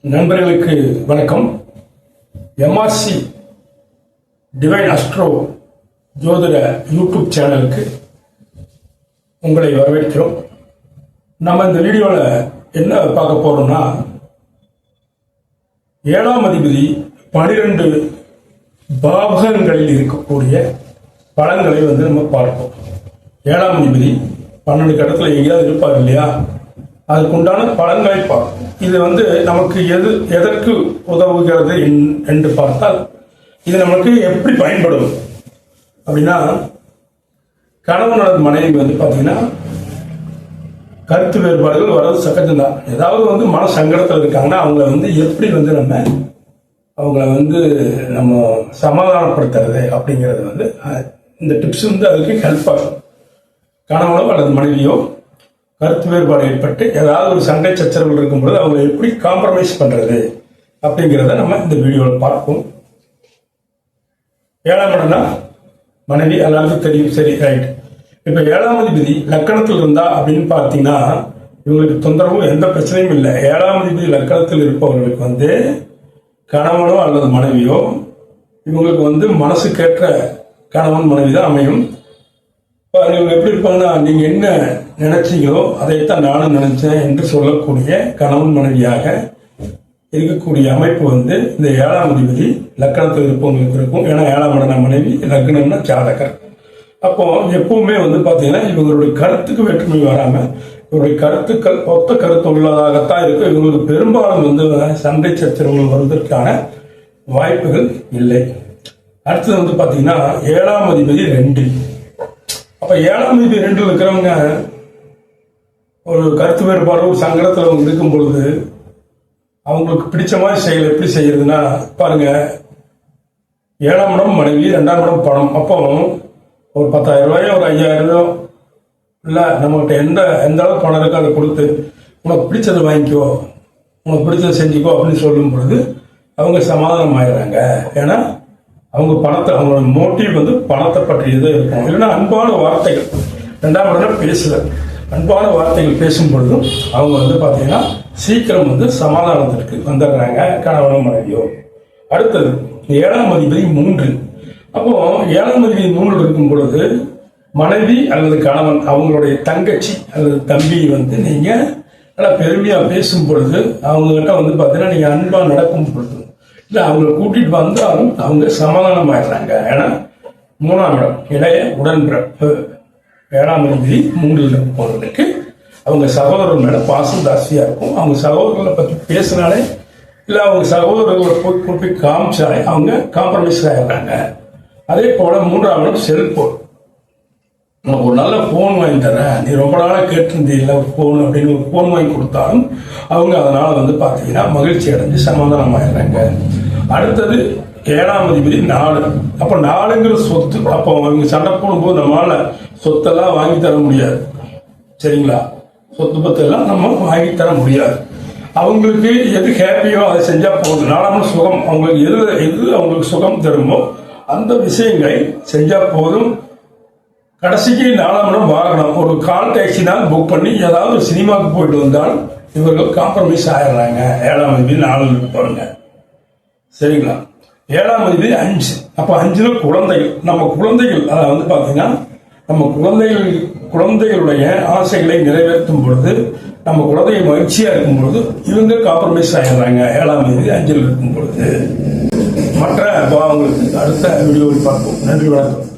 நண்பர்களுக்கு வணக்கம். MRC divine astro ஜோதிட யூடியூப் சேனலுக்கு உங்களை வரவேற்கிறோம். நம்ம இந்த வீடியோவில் என்ன பார்க்க போறோம்னா, 7ஆம் அதிபதி 12 பாவகங்களில் இருக்கக்கூடிய பலன்களை நம்ம பார்ப்போம். 7ஆம் அதிபதி 12 கட்டத்தில் எங்கேயாவது இருப்பார் இல்லையா, அதுக்குண்டான பலன்களை பார்ப்போம். இது நமக்கு எதற்கு உதவுகிறது என்று பார்த்தால், இது நமக்கு எப்படி பயன்படும் அப்படின்னா, கணவனோட மனைவி பார்த்தீங்கன்னா கருத்து வேறுபாடுகள் வர்றது சகஜம்தான். ஏதாவது மன சங்கடத்தில் இருக்காங்கன்னா அவங்கள எப்படி அவங்கள நம்ம சமாதானப்படுத்துறது அப்படிங்கிறது இந்த டிப்ஸ் அதுக்கு ஹெல்ப் ஆகும். கணவனோ அல்லது மனைவியோ கருத்து வேறுபாடு ஏற்பட்டு ஏதாவது ஒரு சண்டை சச்சரவுகள் இருக்கும்போது அவங்க எப்படி காம்ப்ரமைஸ் பண்றது அப்படிங்கிறத நம்ம இந்த வீடியோவில் பார்ப்போம். 7ஆம் இடம்னா மனைவி, எல்லாருக்கும் தெரியும். சரி, ரைட். இப்ப 7ஆம் அதிபதி லக்கணத்தில் இருந்தா அப்படின்னு பார்த்தீங்கன்னா இவங்களுக்கு தொந்தரவும் எந்த பிரச்சனையும் இல்லை. 7ஆம் அதிபதி லக்கணத்தில் இருப்பவர்களுக்கு கணவனோ அல்லது மனைவியோ இவங்களுக்கு மனசுக்கேற்ற கணவன் மனைவி தான் அமையும். இவங்க எப்படி இருப்பாங்கன்னா, நீங்க என்ன நினைச்சீங்களோ அதைத்தான் நானும் நினைச்சேன் என்று சொல்லக்கூடிய கணவன் மனைவியாக இருக்கக்கூடிய அமைப்பு இந்த 7ஆம் அதிபதி லக்கணத்தில் இருப்பவங்களுக்கு இருக்கும். ஏன்னா 7ஆம் இடம் மனைவி, லக்னம்னா ஜாதகர். அப்போ எப்பவுமே பாத்தீங்கன்னா இவங்களுடைய கருத்துக்கு வேற்றுமை வராம இவருடைய கருத்துக்கள் ஒத்த கருத்து உள்ளதாகத்தான் இருக்கு. இவங்களுக்கு பெரும்பாலும் சண்டை சச்சரவுகள் வருவதற்கான வாய்ப்புகள் இல்லை. அடுத்தது பாத்தீங்கன்னா 7ஆம் அதிபதி 2. அப்ப 7ஆம் அதிபதி 2 இருக்கிறவங்க ஒரு கருத்து வேறுபாடு ஒரு சங்கடத்தில் அவங்க இருக்கும் பொழுது அவங்களுக்கு பிடிச்ச மாதிரி செயல் எப்படி செய்யறதுன்னா, பாருங்க, 7ஆம் இடம் மனைவி, 2ஆம் இடம் பணம். அப்போ ஒரு 10,000 ரூபாயோ ஒரு 5,000 ரூபாயோ இல்ல நம்மகிட்ட எந்த அளவு பணம் இருக்கோ அதை கொடுத்து உனக்கு பிடிச்சதை வாங்கிக்கோ, உனக்கு பிடிச்சதை செஞ்சுக்கோ அப்படின்னு சொல்லும் பொழுது அவங்க சமாதானம் ஆயிடுறாங்க. ஏன்னா அவங்க பணத்தை, அவங்களோட மோட்டிவ் பணத்தை பற்றியதே இருக்கும். இல்லைன்னா அன்பான வார்த்தைகள், 2ஆம் இடம் பேசல, அன்பான வார்த்தைகள் பேசும் பொழுதும் அவங்க பாத்தீங்கன்னா சீக்கிரம் சமாதானத்திற்கு வந்துடுறாங்க கணவனும் மனைவியோ. அடுத்தது 7ஆம் அதிபதி 3. அப்போ 7ஆம் அதிபதி 3 இருக்கும் பொழுது மனைவி அல்லது கணவன் அவங்களுடைய தங்கச்சி அல்லது தம்பி நீங்க நல்லா பெருமையா பேசும் பொழுது அவங்க கிட்ட பாத்தீங்கன்னா நீங்க அன்பா நடக்கும் பொழுது இல்ல அவங்களை கூட்டிட்டு வந்தாலும் அவங்க சமாதானம் ஆயிடுறாங்க. ஏன்னா 3ஆம் இடம் இளைய உடன்பிறப்பு. 7ஆம் அதிபதி 3 போறதுக்கு அவங்க சகோதரர் மேல பாசம் ஜாஸ்தியா இருக்கும். அவங்க சகோதரர்களை பத்தி பேசினாலே இல்ல அவங்க சகோதரர்களை போய் காமிச்சாலே அவங்க காம்ப்ரமைஸ் ஆயிடுறாங்க. அதே போல 3ஆம் இடம் செல்போன். உனக்கு ஒரு நல்ல போன் வாங்கி தரேன், நீ ரொம்ப நாளா கேட்டிருந்தீங்களா ஒரு போன் அப்படின்னு ஒரு போன் வாங்கி கொடுத்தாலும் அவங்க அதனால பாத்தீங்கன்னா மகிழ்ச்சி அடைஞ்சு சமாதானம் ஆயிடுறாங்க. அடுத்தது 7ஆம் அதிபதி 4. அப்ப 4ங்கிற சொத்து. அப்போ அவங்க சண்டை போடும்போது நம்மளால சொத்தெல்லாம் வாங்கி தர முடியாது. சரிங்களா, சொத்து பத்தெல்லாம் நம்ம வாங்கி தர முடியாது. அவங்களுக்கு எது ஹேப்பியோ அதை செஞ்சா போதும். 4ஆம் இடம் சுகம். அவங்களுக்கு எது அவங்களுக்கு சுகம் தருமோ அந்த விஷயங்களை செஞ்சா போதும். கடைசிக்கு 4ஆம் இடம் வாகனம். ஒரு கால் டாக்ஸினால் புக் பண்ணி ஏதாவது ஒரு சினிமாவுக்கு போயிட்டு வந்தாலும் இவர்கள் காம்ப்ரமைஸ் ஆயிடுறாங்க. 7ஆம் அதிபதி 4 இருப்பாங்க. சரிங்களா, 7ஆம் அதிபதி 5. அப்ப 5ல குழந்தைகள். நம்ம குழந்தைகள் அதை பாத்தீங்கன்னா நம்ம குழந்தைகளுடைய ஆசைகளை நிறைவேற்றும் பொழுது நம்ம குழந்தைகள் மகிழ்ச்சியா இருக்கும் பொழுது இவங்க காம்ப்ரமைஸ் ஆயிடுறாங்க. 7ஆம் அதிபதி 5ல் இருக்கும் பொழுது. மற்ற பாவங்களுக்கு அடுத்த வீடியோவில் பார்ப்போம். நன்றி, வணக்கம்.